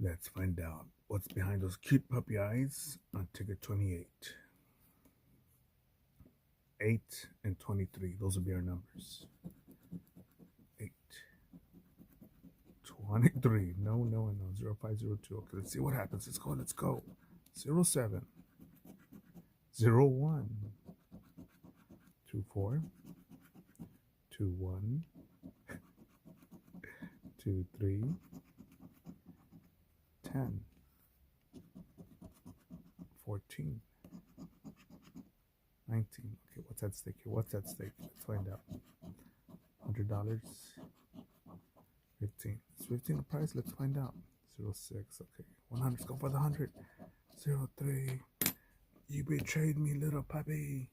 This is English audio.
Let's find out what's behind those cute puppy eyes on ticket 28. 8 and 23. Those will be our numbers. 8. 23. No, no, and no. 0502. Okay, let's see what happens. Let's go. Let's go. 07. 01. 24. 21. 23. 10. 14. 19. Okay, what's at stake here? What's at stake? Let's find out. $100. 15. Is 15 the price? Let's find out. 06. Okay. 100. Let's go for the 100. 03. You betrayed me, little puppy.